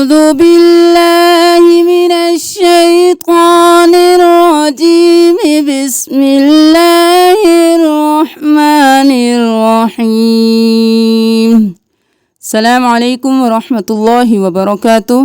أعوذ بالله من الشيطان الرجيم بسم الله الرحمن الرحيم السلام علیکم ورحمۃ اللہ وبرکاتہ۔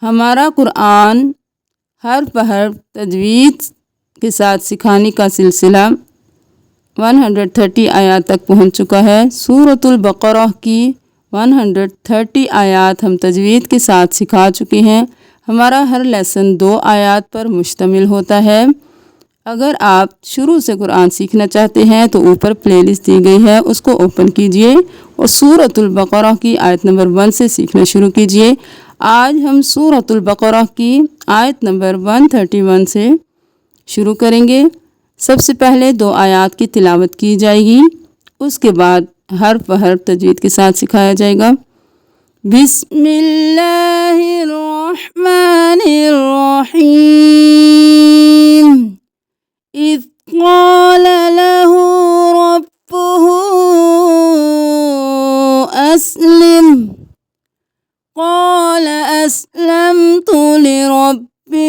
ہمارا قرآن حرف بحرف تجوید کے ساتھ سکھانے کا سلسلہ 130 آیات تک پہنچ چکا ہے۔ سورۃ البقرہ کی 130 آیات ہم تجوید کے ساتھ سکھا چکے ہیں۔ ہمارا ہر لیسن 2 آیات پر مشتمل ہوتا ہے۔ اگر آپ شروع سے قرآن سیکھنا چاہتے ہیں تو اوپر پلے لسٹ دی گئی ہے، اس کو اوپن کیجئے اور سورۃ البقرہ کی آیت نمبر 1 سے سیکھنا شروع کیجئے۔ آج ہم سورۃ البقرہ کی آیت نمبر 131 سے شروع کریں گے۔ سب سے پہلے 2 آیات کی تلاوت کی جائے گی، اس کے بعد حرف بحرف تجوید کے ساتھ سکھایا جائے گا۔ بسم اللہ الرحمن الرحیم۔ اذ قال له ربه اسلم قال اسلمت لرب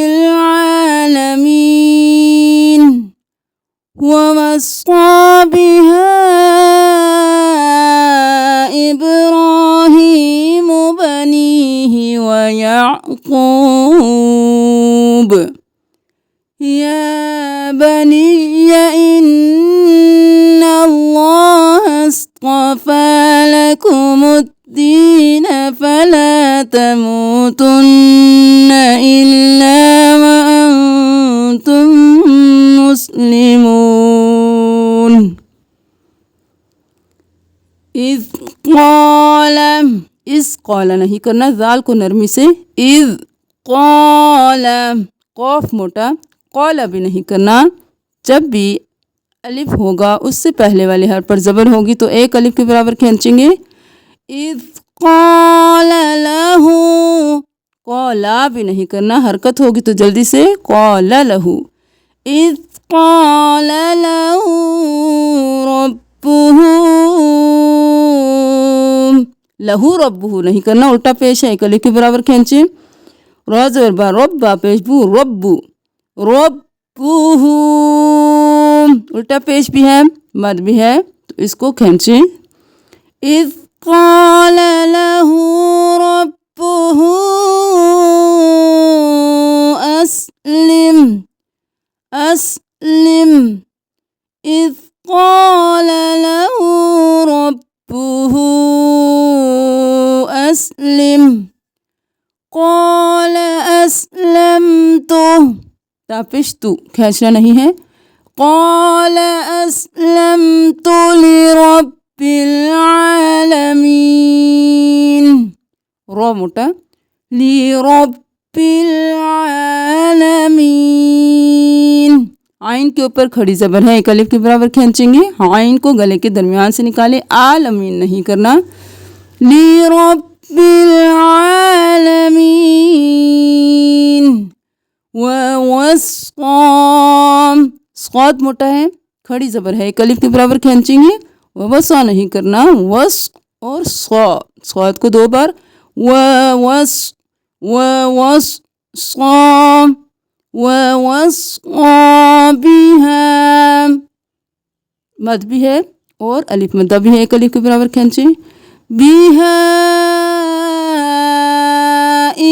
العالمین ووصى بها إبراهيم بنيه ويعقوب يا بني إن الله اصطفى لكم الدين فلا تموتن إلا وأنتم مسلمون۔ اذ قال، اس قال نہیں کرنا، ذال کو نرمی سے۔ اذ قال، قوف موٹا، قال بھی نہیں کرنا۔ جب بھی الف ہوگا اس سے پہلے والے حرف پر زبر ہوگی تو 1 الف کے برابر کھینچیں گے۔ اذ قال له، قالا بھی نہیں کرنا، حرکت ہوگی تو جلدی سے قال له۔ اذ قال له ربه، لہو ربہ نہیں کرنا، الٹا پیش ہے، 1 الف کے برابر کھینچیں۔ را زبر با، ربا پیش بو، ربو، ربہ، الٹا پیش بھی ہے، مد بھی ہے تو اس کو کھینچیں۔ اذ قال له ربه اسلم، اسلم، اذ قال له ربه اسلم قال اسلمت، تاپشتو کھینچنا نہیں ہے، قال اسلمت لرب العالمین، رو موٹا، لرب العالمین، عین کے اوپر کھڑی زبر ہے، 1 الف کے برابر کھینچیں گے، عین کو گلے کے درمیان سے نکالے، عالمین نہیں کرنا۔ لرب العالمین ووصى، صاد موٹا ہے، کھڑی زبر ہے، 1 الف کے برابر کھینچیں گے، ووصى نہیں کرنا، وص اور صاد کو 2 بار، ووصى بها، مد بھی ہے اور الف مدہ بھی ہے، 1 الف کے برابر کھینچیں، بها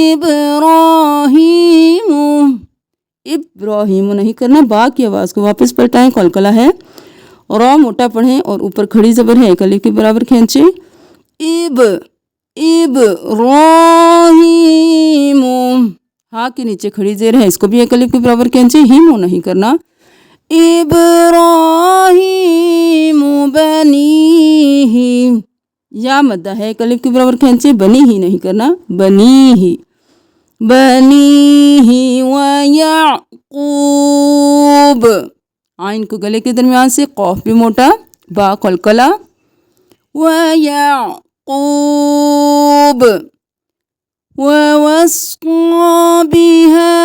ابراہیم، ابراہیم نہیں کرنا، با کی آواز کو واپس پلٹائیں، قلقلہ ہے، را موٹا پڑھیں اور اوپر کھڑی زبر ہے، 1 الف کے برابر کھینچیں، ابراہیم، ہاں کے نیچے کھڑی زیر ہے، اس کو بھی 1 الف کے برابر کھینچیں، ہیمو نہیں کرنا، ابراہیم بنیہ، یا مدہ ہے، 1 الف کے برابر کھینچیں، بنی ہی نہیں کرنا، بنی ہی، بنیہ ویعقوب، عین کو گلے کے درمیان سے، قوف بھی موٹا، با قلقلہ، ویعقوب ووصى بها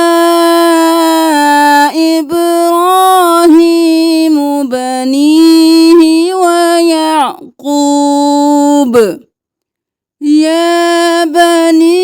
إبراهيم بنيه ويعقوب يا بني